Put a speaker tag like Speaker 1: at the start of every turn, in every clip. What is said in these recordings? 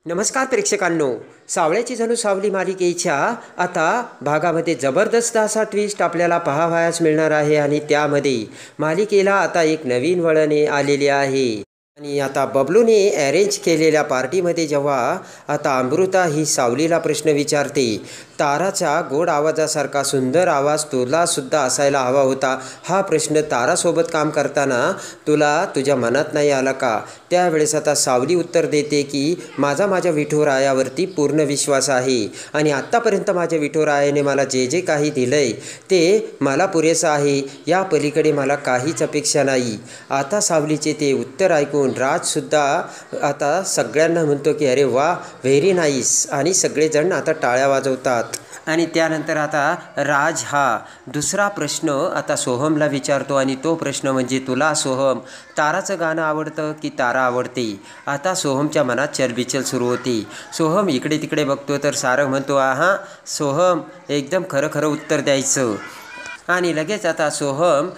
Speaker 1: नमस्कार प्रेक्षकांनो, सावळ्याची जणू सावली मालिकेच्या आता भागामध्ये जबरदस्त असा ट्विस्ट आपल्याला पाहावयास मिळणार आहे आणि त्यामध्ये मालिकेला आता एक नवीन वळणे आलेले आहे. आणि आता बबलूने अरेंज केलेल्या पार्टीमध्ये जेव्हा आता अमृता ही सावलीला प्रश्न विचारते, ताराच्या गोड आवाजासारखा सुंदर आवाज तुलासुद्धा असायला हवा होता. हा प्रश्न तारासोबत काम करताना तुला तुझ्या मनात नाही आला का? त्यावेळेस आता सावली उत्तर देते की माझ्या विठुरायावरती पूर्ण विश्वास आहे आणि आत्तापर्यंत माझ्या विठुरायाने मला जे जे काही दिलं आहे ते मला पुरेसं आहे. या पलीकडे मला काहीच अपेक्षा नाही. आता सावलीचे ते उत्तर ऐकून राजसुद्धा आता सगळ्यांना म्हणतो की अरे वा, व्हेरी नाईस, आणि सगळेजण आता टाळ्या वाजवतात. आणि त्यानंतर आता राज हा दुसरा प्रश्न आता सोहमला विचारतो आणि तो प्रश्न म्हणजे, तुला सोहम ताराचं गाणं आवडतं की तारा आवडते? आता सोहमच्या मनात चलबिचल सुरू होती. सोहम इकडे तिकडे बघतो तर सारंग म्हणतो, हां सोहम, एकदम खरं उत्तर द्यायचं. आणि लगेच आता सोहम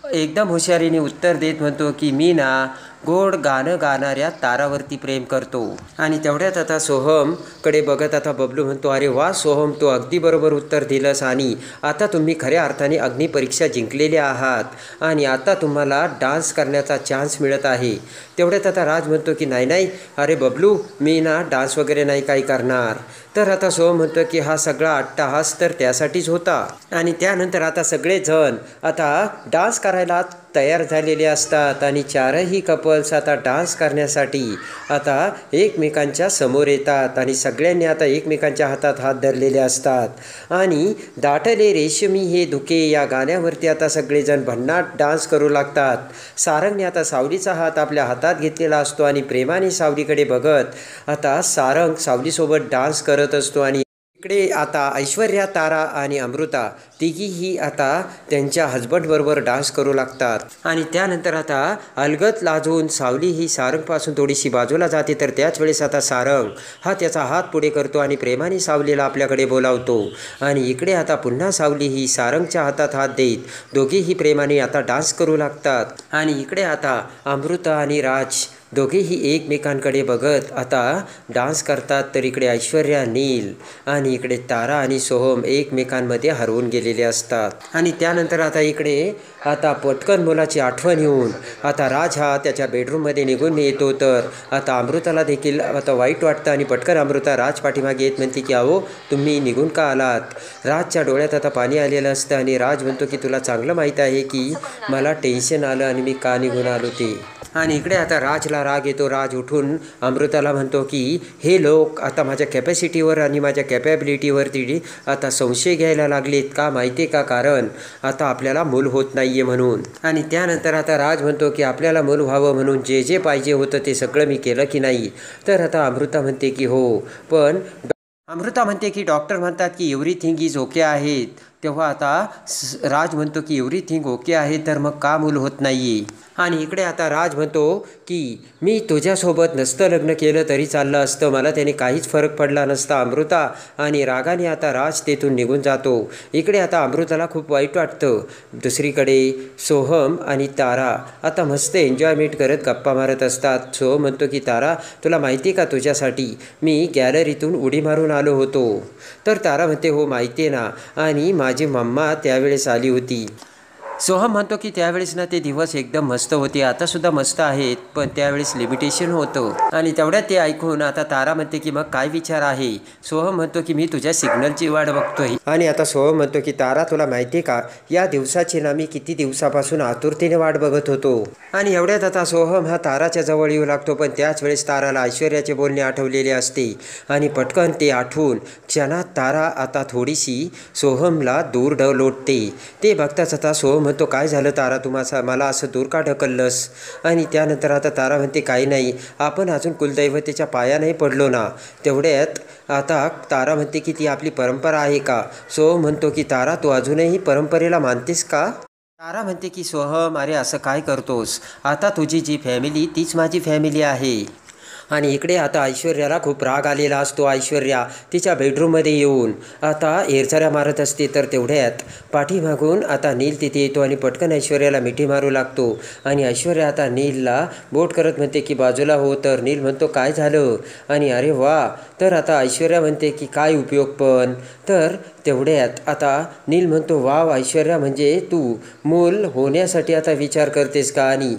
Speaker 1: एकदम हुशारीने उत्तर देत म्हणतो की मी ना गोड गाणं गाणाऱ्या तारावरती प्रेम करतो. आणि तेवढ्यात आता सोहमकडे बघत आता बबलू म्हणतो, अरे वा सोहम, तू अगदी बरोबर उत्तर दिलंस आणि आता तुम्ही खऱ्या अर्थाने अग्निपरीक्षा जिंकलेली आहात आणि आता तुम्हाला डान्स करण्याचा चान्स मिळत आहे. तेवढ्यात आता राज म्हणतो की नाही, अरे बबलू, मी ना डान्स वगैरे नाही काही करणार. तर आता सोहम म्हणतो की हा सगळा अट्टाहास तर त्यासाठीच होता. आणि त्यानंतर आता सगळेजण आता डान्स करायला तयार झालेले असतात आणि चारही कपल्स आता डान्स करण्यासाठी आता एकमेकांच्या समोर येतात आणि सगळ्यांनी आता एकमेकांच्या हातात हात धरलेले असतात आणि दाटले रेशमी हे धुके या गाण्यावरती आता सगळेजण भन्नाट डान्स करू लागतात. सारंगने आता सावलीचा हात आपल्या हातात घेतलेला असतो आणि प्रेमाने सावलीकडे बघत आता सारंग सावलीसोबत डान्स करत असतो. आणि इकडे आता ऐश्वर्या, तारा आणि अमृता तिघीही आता त्यांच्या हजबंडबरोबर डान्स करू लागतात. आणि त्यानंतर आता अलगद लाजून सावली ही सारंगपासून थोडीशी बाजूला जाते. तर त्याच वेळेस आता सारंग हा त्याचा हात पुढे करतो आणि प्रेमाने सावलीला आपल्याकडे बोलावतो. आणि इकडे आता पुन्हा सावली ही सारंगच्या हातात हात देत दोघेही प्रेमाने आता डान्स करू लागतात. आणि इकडे आता अमृता आणि राज दोघेही एकमेकांकडे बघत आता डान्स करतात. तर इकडे ऐश्वर्या, नील आणि इकडे तारा आणि सोहम एकमेकांमध्ये हरवून गेलेले असतात. आणि त्यानंतर आता इकडे आता पटकन मुलाची आठवण येऊन आता राज हा त्याच्या बेडरूममध्ये निघून येतो. तर आता अमृताला देखील आता वाईट वाटतं आणि पटकन अमृता राज पाठीमागे येत म्हणते की अहो, तुम्ही निघून का आलात? राजच्या डोळ्यात आता पाणी आलेलं असतं आणि राज म्हणतो की तुला चांगलं माहीत आहे की मला टेन्शन आलं आणि मी का निघून आलो ते. आणि इकडे आता राजला राग येतो. राज उठून अमृताला म्हणतो की हे लोक आता माझ्या कॅपॅसिटीवर आणि माझ्या कॅपॅबिलिटीवरती आता संशय घ्यायला लागलेत का, माहिती आहे का? कारण आता आपल्याला मूल होत नाही आहे म्हणून. आणि त्यानंतर आता राज म्हणतो की आपल्याला मूल व्हावं म्हणून जे जे पाहिजे होतं ते सगळं मी केलं की नाही? तर आता अमृता म्हणते की हो, पण अमृता म्हणते की डॉक्टर म्हणतात की एव्हरीथिंग इज ओके आहेत. तेव्हा आता राज म्हणतो की एव्हरीथिंग ओके आहे, तर मग का मूल होत नाही आहे? आणि इकडे आता राज म्हणतो की मी तुझ्यासोबत नसतं लग्न केलं तरी चाललं असतं, मला त्याने काहीच फरक पडला नसता अमृता. आणि रागाने आता राज तेथून निघून जातो. इकडे आता अमृताला खूप वाईट वाटतं. दुसरीकडे सोहम आणि तारा आता मस्त एन्जॉयमेंट करत गप्पा मारत असतात. सोहम म्हणतो की तारा, तुला माहिती आहे का, तुझ्यासाठी मी गॅलरीतून उडी मारून आलो होतो. तर तारा म्हणते हो माहिती आहे ना, आणि माझी मम्मा त्यावेळेस आली होती. सोहम म्हणतो की त्यावेळेस ना ते दिवस एकदम मस्त होते, आतासुद्धा मस्त आहेत, पण त्यावेळेस लिमिटेशन होतं. आणि तेवढ्यात ते ऐकून आता तारा म्हणते की मग काय विचार आहे? सोहम म्हणतो की मी तुझ्या सिग्नलची वाट बघतोय. आणि आता सोहम म्हणतो की तारा, तुला माहिती आहे का, या दिवसाची ना मी किती दिवसापासून आतुरतेने वाट बघत होतो. आणि एवढ्यात आता सोहम हा ताराच्या जवळ येऊ लागतो. पण त्याच वेळेस ताराला ऐश्वर्याचे बोलणे आठवलेले असते आणि पटकन ते आठवून क्षणात तारा आता थोडीशी सोहमला दूर लोटते. ते बघताच आता सोहम म्हणतो, काय झालं तारा, मला असं दूर का ढकललंस? आणि त्यानंतर आता तारा म्हणते काही नाही, आपण अजून कुलदैवतेच्या पाया नाही पडलो ना. तेवढ्यात आता तारा म्हणते की ती आपली परंपरा आहे का? सोहम म्हणतो की तारा, तू अजूनही परंपरेला मानतेस का? तारा म्हणते की सोहम, अरे असं काय करतोस? आता तुझी जी फॅमिली तीच माझी फॅमिली आहे. आणि इकडे आता ऐश्वर्याला खूप राग आलेला असतो. ऐश्वर्या तिच्या बेडरूममध्ये येऊन आता हेरझाऱ्या मारत असते. तर तेवढ्यात पाठीमागून आता नील तिथे येतो आणि पटकन ऐश्वर्याला मिठी मारू लागतो. आणि ऐश्वर्या आता नीलला बोट करत म्हणते की बाजूला हो. तर नील म्हणतो काय झालं आणि अरे वा. तर आता ऐश्वर्या म्हणते की काय उपयोग पण. तर तेवढ्यात आता नील म्हणतो वाव ऐश्वर्या, म्हणजे तू मूल होण्यासाठी आता विचार करतेस का. आणि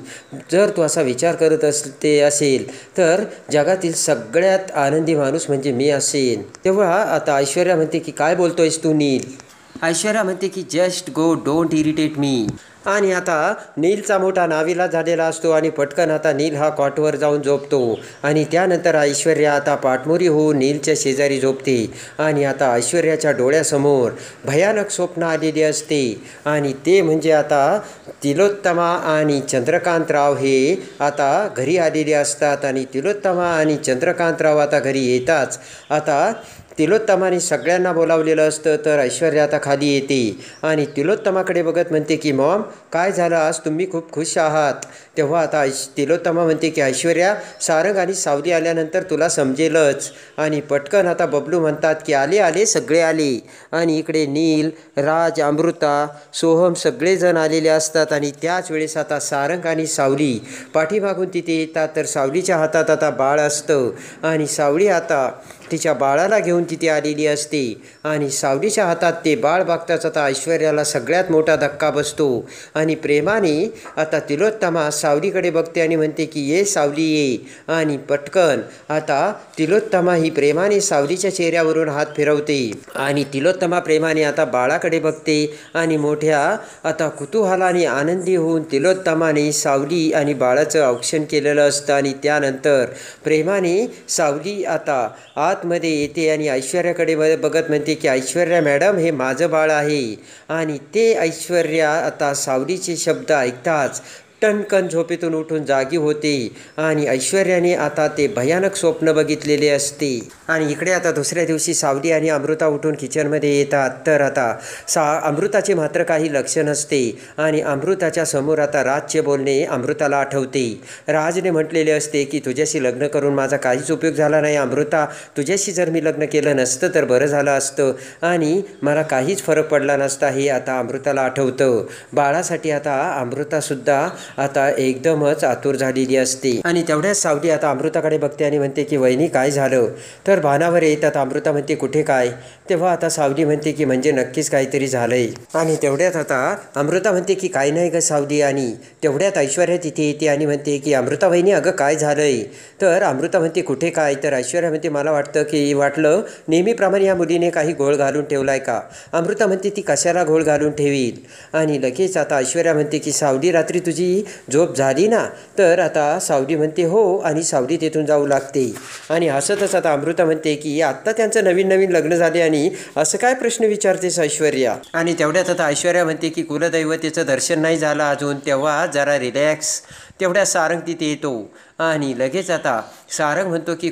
Speaker 1: जर तू असा विचार करत असेल तर जगातील सगळ्यात आनंदी माणूस म्हणजे मी असेन. तेव्हा आता ऐश्वर्या म्हणते की काय बोलतोयस तू नील. ऐश्वर्या म्हणते की just go, don't irritate me. आणि आता नीलचा मोठा नाविलाज झालेला असतो आणि पटकन आता नील हा कॉटवर जाऊन झोपतो. आणि त्यानंतर ऐश्वर्या आता पाठमोरी होऊन नीलच्या शेजारी झोपते. आणि आता ऐश्वर्याच्या डोळ्यासमोर भयानक स्वप्न आलेली असते. आणि ते म्हणजे आता तिलोत्तमा आणि चंद्रकांतराव हे आता घरी आलेले असतात. आणि तिलोत्तमा आणि चंद्रकांतराव आता घरी येताच आता तिलोत्तमाने सगळ्यांना बोलावलेलं असतं. तर ऐश्वर्या आता खाली येते आणि तिलोत्तमाकडे बघत म्हणते की मॉम काय झालं, आज तुम्ही खूप खुश आहात. तेव्हा आता तिलोत्तमा म्हणते की ऐश्वर्या सारंग आणि सावली आल्यानंतर तुला समजेलच. आणि पटकन आता बबलू म्हणतात की आले आले सगळे आले. आणि इकडे नील, राज, अमृता, सोहम सगळेजण आलेले असतात. आणि त्याच वेळेस आता सारंग आणि सावली पाठीमागून तिथे येतात. तर सावलीच्या हातात आता बाळ असतं आणि सावली आता तिच्या बाळाला घेऊन तिथे आलेली असते. आणि सावलीच्या हातात ते बाळ बघताच आता ऐश्वर्याला सगळ्यात मोठा धक्का बसतो. आणि प्रेमाने आता तिलोत्तमा सावलीकडे बघते आणि म्हणते की ये सावली ये. आणि पटकन आता तिलोत्तमा ही प्रेमाने सावलीच्या चेहऱ्यावरून हात फिरवते. आणि तिलोत्तमा प्रेमाने आता बाळाकडे बघते आणि मोठ्या आता कुतूहलाने आनंदी होऊन तिलोत्तमाने सावली आणि बाळाचं औक्षण केलेलं असतं. आणि त्यानंतर प्रेमाने सावली आता आतमध्ये येते आणि ऐश्वर्याकडे बघत म्हणते की ऐश्वर्या मॅडम हे माझं बाळ आहे. आणि ते ऐश्वर्या आता सावलीचे शब्द ऐकताच टणकन झोपेतून उठून जागी होते. आणि ऐश्वर्याने आता ते भयानक स्वप्न बघितलेले असते. आणि इकडे आता दुसऱ्या दिवशी सावली आणि अमृता उठून किचनमध्ये येतात. तर आता अमृताचे मात्र काही लक्ष नसते. आणि अमृताच्या समोर आता राजचे बोलणे अमृताला आठवते. राजने म्हटलेले असते की तुझ्याशी लग्न करून माझा काहीच उपयोग झाला नाही अमृता, तुझ्याशी जर मी लग्न केलं नसतं तर बरं झालं असतं आणि मला काहीच फरक पडला नसता. हे आता अमृताला आठवतं. बाळासाठी आता अमृतासुद्धा आता एकदमच आतुर झालेली असते. आणि तेवढ्याच सावली आता अमृताकडे बघते आणि म्हणते की वहिनी काय झालं. तर भानावर येतात. अमृता म्हणते कुठे काय. तेव्हा आता सावली म्हणते की म्हणजे नक्कीच काहीतरी झालंय. आणि तेवढ्यात आता अमृता म्हणते की काही नाही ग सावली. आणि तेवढ्यात ऐश्वर्या तिथे येते आणि म्हणते की अमृता वहिनी अगं काय झालंय. तर अमृता म्हणते कुठे काय. तर ऐश्वर्या म्हणते मला वाटलं नेहमीप्रमाणे या मुलीने काही घोळ घालून ठेवलाय का. अमृता म्हणते ती कशाला घोळ घालून ठेवील. आणि लगेच आता ऐश्वर्या म्हणते की सावली रात्री तुझी झोप झाली ना. तर आता सावली म्हणते हो. आणि सावली तिथून जाऊ लागते. आणि हसतच आता अमृता म्हणते की आत्ता त्यांचं नवीन नवीन लग्न झाले आणि असं काय प्रश्न विचारतेस ऐश्वर्या. आणि तेवढ्यात आता ऐश्वर्या म्हणते की कुलदैवतेचं दर्शन नाही झालं अजून, तेव्हा जरा रिलॅक्स. तेवढ्या सारंग तिथे येतो. आणि लगेच आता सारंग म्हणतो की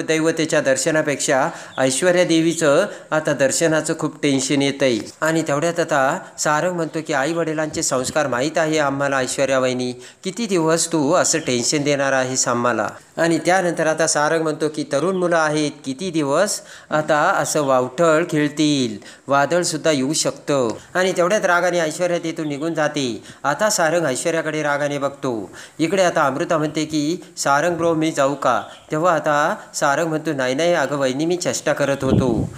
Speaker 1: दैवतेच्या दर्शनापेक्षा ऐश्वर्या देवीचं आता दर्शनाचं खूप टेन्शन येतं आहे. आणि तेवढ्यात आता सारंग म्हणतो की आई वडिलांचे संस्कार माहीत आहे आम्हाला ऐश्वर्या वहिनी, किती दिवस तू असं टेन्शन देणार आहेस आम्हाला. आणि त्यानंतर आता सारंग म्हणतो की तरुण मुलं आहेत, किती दिवस आता असं वावटळ खेळतील, वादळसुद्धा येऊ शकतं. आणि तेवढ्यात रागाने ऐश्वर्या तिथून निघून जाते. आता सारंग ऐश्वर्याकडे रागाने बघतो. इकडे आता अमृता म्हणते की सारंग ब्रो मी जाऊ का. तेव्हा आता सारंग म्हणतो नाही नाही अगं वहिनी मी चेष्टा करत होतो.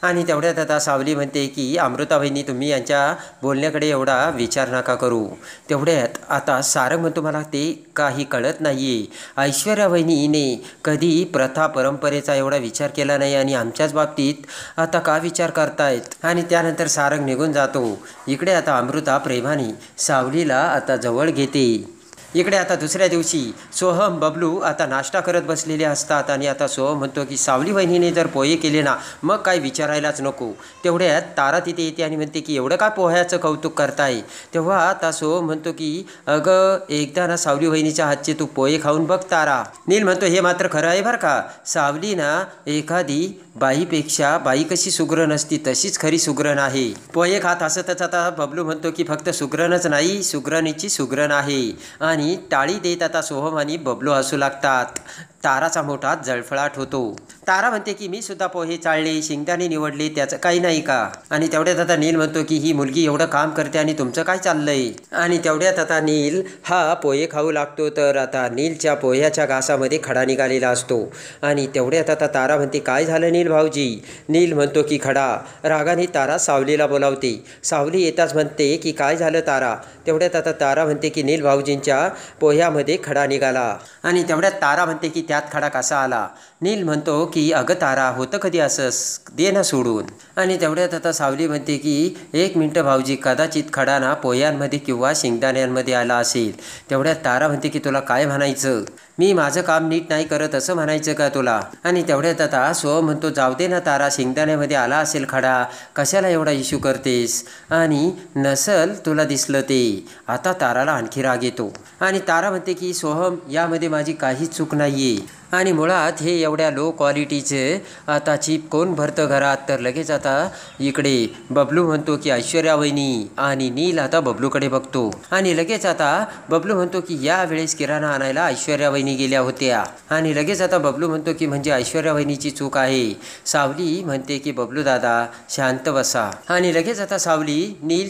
Speaker 1: आणि तेवढ्यात आता सावली म्हणते की अमृता वहिनी तुम्ही यांच्या बोलण्याकडे एवढा विचार नका करू. तेवढ्यात आता सारंग म्हणतो मला ते काही कळत नाही आहे. ऐश्वर्या वहिनीने कधी प्रथा परंपरेचा एवढा विचार केला नाही आणि आमच्याच बाबतीत आता का विचार करतायत. आणि त्यानंतर सारंग निघून जातो. इकडे आता अमृता प्रेमाने सावलीला आता जवळ घेते. इकडे आता दुसऱ्या दिवशी सोहम बबलू आता नाश्ता करत बसलेले असतात. आणि आता सोहम म्हणतो की सावली वहिनीने जर पोहे केले ना मग काय विचारायलाच नको. तेवढ्यात तारा तिथे येते आणि म्हणते की एवढं का पोह्याचं कौतुक करताय. तेव्हा आता सोहम म्हणतो की अगं एकदा ना सावली वहिनीच्या हातचे तू पोहे खाऊन बघ तारा. नील म्हणतो हे मात्र खरं आहे बरं का. सावली ना एखादी बाईपेक्षा बाई कशी सुगरण असती तशीच खरी सुगरण आहे. पोहे खात असतच आता बबलू म्हणतो की फक्त सुगरणच नाही सुगरणीची सुगरण आहे. आणि टाळी देत आता सोहम आणि बबलू हसू लागतात. ताराचा मोठा जळफळाट होतो। तारा म्हणते की मी सुद्धा पोहे चाळले, शेंगदाणे निवडले, त्याचं काही नाही का? आणि तेवढ्यात आता नील म्हणतो की ही मुलगी एवढं काम करते आणि तुमचं काय चाललंय? आणि तेवढ्यात आता नील हा पोहे खाऊ लागतो, तर आता नीलच्या पोह्याच्या घासामध्ये खडा निघालेला असतो। आणि तेवढ्यात आता तारा म्हणते काय झालं नील भाऊजी? नील म्हणतो की खडा। रागाने तारा सावलीला बोलावते। सावली येताच म्हणते की काय झालं तारा? तेवढ्यात आता तारा म्हणते की नील भाऊजींच्या पोह्यामध्ये खडा निघाला। आणि तेवढ्यात तारा म्हणते की त्यात खडा कसा आला? नील म्हणतो की अगं तारा, होतं कधी असंच, दे ना सोडून। आणि तेवढ्यात आता सावली म्हणते की 1 मिनिट भाऊजी, कदाचित खडा ना पोह्यांमध्ये किंवा शेंगदाण्यांमध्ये आला असेल। तेवढ्यात तारा म्हणते की तुला काय म्हणायचं? मी माझं काम नीट नाही करत असं म्हणायचं का तुला? आणि तेवढ्यात आता सोहम म्हणतो जाऊ दे ना तारा, शेंगदाण्यामध्ये आला असेल खडा, कशाला एवढा इश्यू करतेस? आणि नसल तुला दिसलं ते। आता ताराला आणखी राग येतो आणि तारा म्हणते की सोहम, यामध्ये माझी काहीच चूक नाहीये आणि मुळात हे एवढ्या लो क्वालिटीचे आता चिप कोण भरतं घरात? तर लगेच आता इकडे बबलू म्हणतो की ऐश्वर्या वहिनी, आणि नील आता बबलूकडे बघतो आणि लगेच आता बबलू म्हणतो की या वेळेस किराणा आणायला ऐश्वर्या वहिनी गेल्या होत्या। आणि लगेच आता बबलू म्हणतो की म्हणजे ऐश्वर्या वहिनीची चूक आहे? सावली म्हणते की बबलू दादा शांत बसा। आणि लगेच आता सावली नील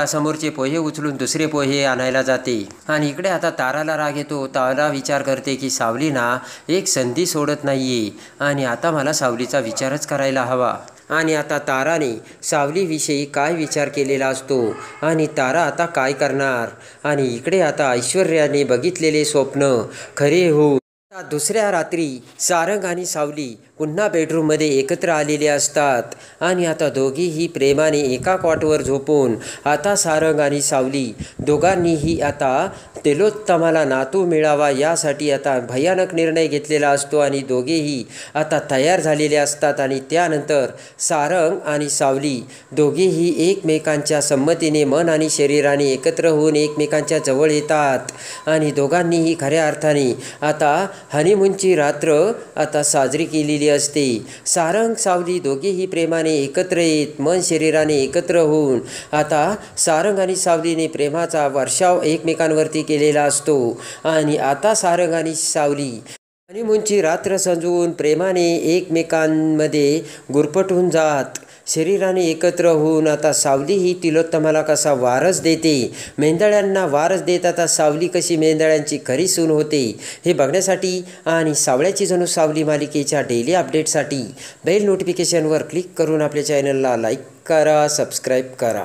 Speaker 1: समोरचे पोहे उचलून दुसरे पोहे आणायला जाते। आणि इकडे आता ताराला राग येतो। तारा विचार करते की सावली ना एक संधी सोडत नाहीये आणि आता मला सावलीचा विचारच करायला हवा। आणि आता ताराने सावलीविषयी काय विचार केलेला असतो आणि तारा आता काय करणार? आणि इकडे आता ऐश्वर्याने बघितलेले स्वप्न खरे होऊन दुसऱ्या रात्री सारंग आणि सावली पुन्हा बेडरूममध्ये एकत्र आलेले असतात आणि आता दोघीही प्रेमाने एका कॉटवर झोपून आता सारंग आणि सावली दोघांनीही आता तिलोत्तमाला नातू मिळावा यासाठी आता भयानक निर्णय घेतलेला असतो आणि दोघेही आता तयार झालेले असतात। आणि त्यानंतर सारंग आणि सावली दोघेही एकमेकांच्या संमतीने मन आणि शरीराने एकत्र होऊन एकमेकांच्या जवळ येतात आणि दोघांनीही खऱ्या अर्थाने आता हनीमूनची रात्र आता साजरी केलेली असते। सारंग सावली दोघेही प्रेमाने एकत्र येत मन शरीराने एकत्र होऊन आता सारंग आणि सावलीने प्रेमाचा वर्षाव एकमेकांवरती केलेला असतो आणि आता सारंग आणि सावली हनीमूनची रात्र सजवून प्रेमाने एकमेकांमध्ये गुरफटून जात शरीराने एकत्र होऊन आता सावली ही तिलोत्तमाला कसा वारस देते, मेंदळ्यांना वारस देत आता सावली कशी मेंदळ्यांची खरी सून होते हे बघण्यासाठी आणि सावळ्याची जणू सावली मालिकेच्या डेली अपडेटसाठी बेल नोटिफिकेशनवर क्लिक करून आपल्या चॅनलला लाईक करा, सबस्क्राईब करा।